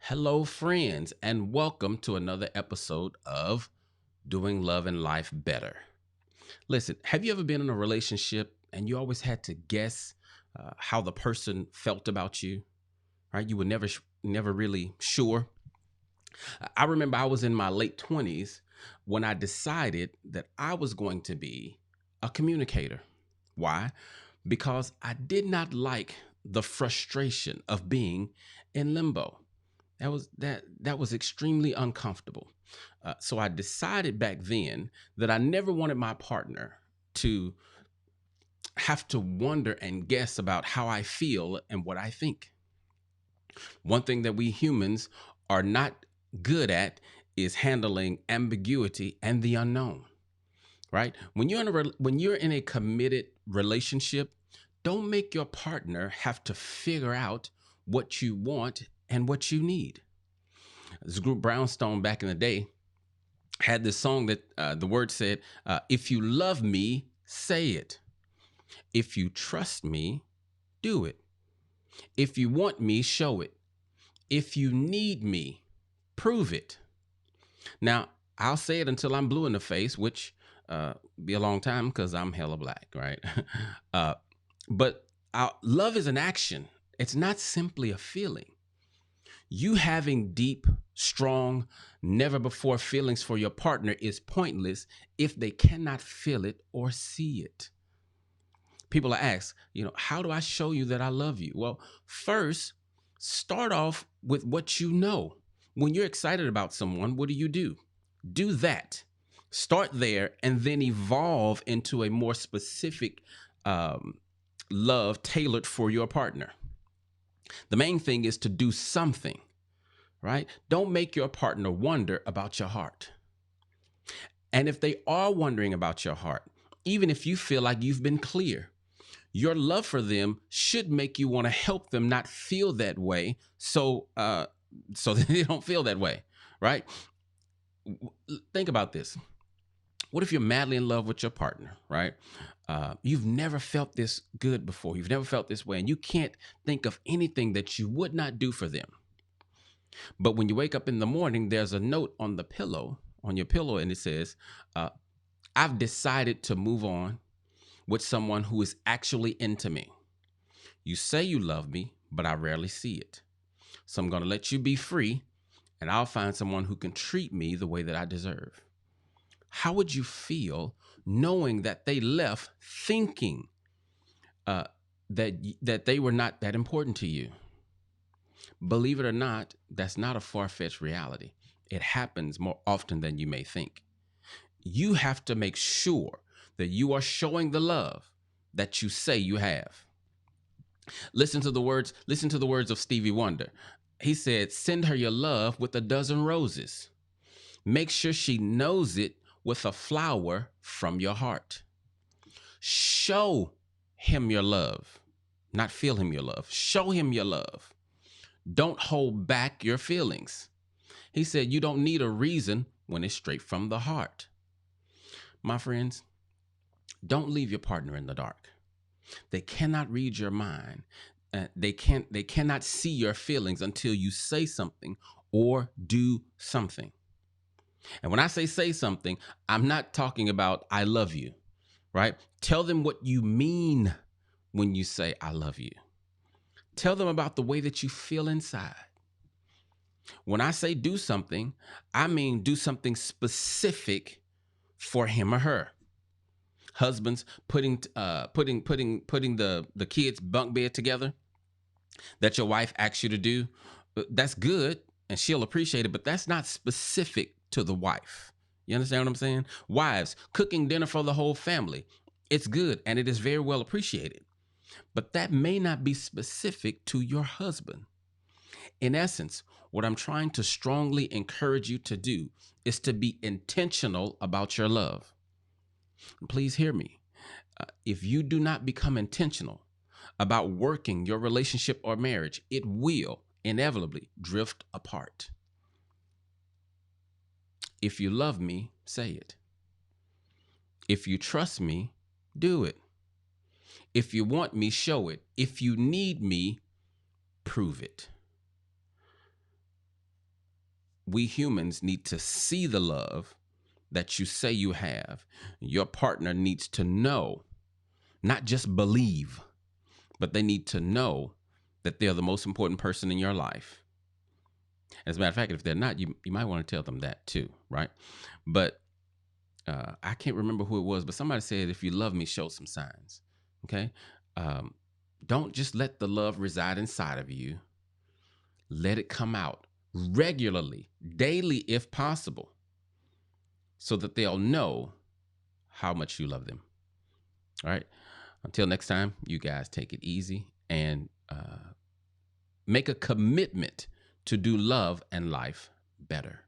Hello, friends, and welcome to another episode of Doing Love and Life Better. Listen, have you ever been in a relationship and you always had to guess how the person felt about you? Right? You were never really sure. I remember I was in my late 20s when I decided that I was going to be a communicator. Why? Because I did not like the frustration of being in limbo. That was extremely uncomfortable. So I decided back then that I never wanted my partner to have to wonder and guess about how I feel and what I think. One thing that we humans are not good at is handling ambiguity and the unknown, right? When you're in a committed relationship, don't make your partner have to figure out what you want and what you need. This group Brownstone back in the day had this song that the word said, if you love me, say it. If you trust me, do it. If you want me, show it. If you need me, prove it. Now, I'll say it until I'm blue in the face, which be a long time because I'm hella black, right? uh, but love is an action. It's not simply a feeling. You having deep, strong, never before feelings for your partner is pointless if they cannot feel it or see it. People ask, how do I show you that I love you? Well, first, start off with what you know. When you're excited about someone, what do? Do that. Start there and then evolve into a more specific um, love tailored for your partner. The main thing is to do something, right? Don't make your partner wonder about your heart. And if they are wondering about your heart, even if you feel like you've been clear, your love for them should make you want to help them not feel that way, so that they don't feel that way, right? Think about this. What if you're madly in love with your partner, right? You've never felt this good before. You've never felt this way, and you can't think of anything that you would not do for them. But when you wake up in the morning, there's a note on your pillow, and it says, uh, I've decided to move on with someone who is actually into me. You say you love me, but I rarely see it. So I'm going to let you be free, and I'll find someone who can treat me the way that I deserve. How would you feel knowing that they left thinking uh, that they were not that important to you? Believe it or not, that's not a far-fetched reality. It happens more often than you may think. You have to make sure that you are showing the love that you say you have. Listen to the words of Stevie Wonder. He said, "Send her your love with a dozen roses. Make sure she knows it with a flower from your heart. Show him your love, not feel him your love. Show him your love. Don't hold back your feelings." He said, "You don't need a reason when it's straight from the heart." My friends, don't leave your partner in the dark. They cannot read your mind. They cannot see your feelings until you say something or do something. And when I say something, I'm not talking about I love you, right? Tell them what you mean when you say I love you. Tell them about the way that you feel inside. When I say do something, I mean do something specific for him or her. Husbands putting the kids bunk bed together that your wife asks you to do, that's good and she'll appreciate it, but that's not specific to the wife. You understand what I'm saying? Wives, cooking dinner for the whole family. It's good and it is very well appreciated, but that may not be specific to your husband. In essence, what I'm trying to strongly encourage you to do is to be intentional about your love. Please hear me. If you do not become intentional about working your relationship or marriage, it will inevitably drift apart. If you love me, say it. If you trust me, do it. If you want me, show it. If you need me, prove it. we humans need to see the love that you say you have. Your partner needs to know, not just believe, but they need to know that they're the most important person in your life. As a matter of fact, if they're not, you might want to tell them that too, right? But I can't remember who it was, but somebody said, if you love me, show some signs. Okay. Um, don't just let the love reside inside of you. Let it come out regularly, daily, if possible, so that they'll know how much you love them. All right. Until next time, you guys take it easy and make a commitment to do love and life better.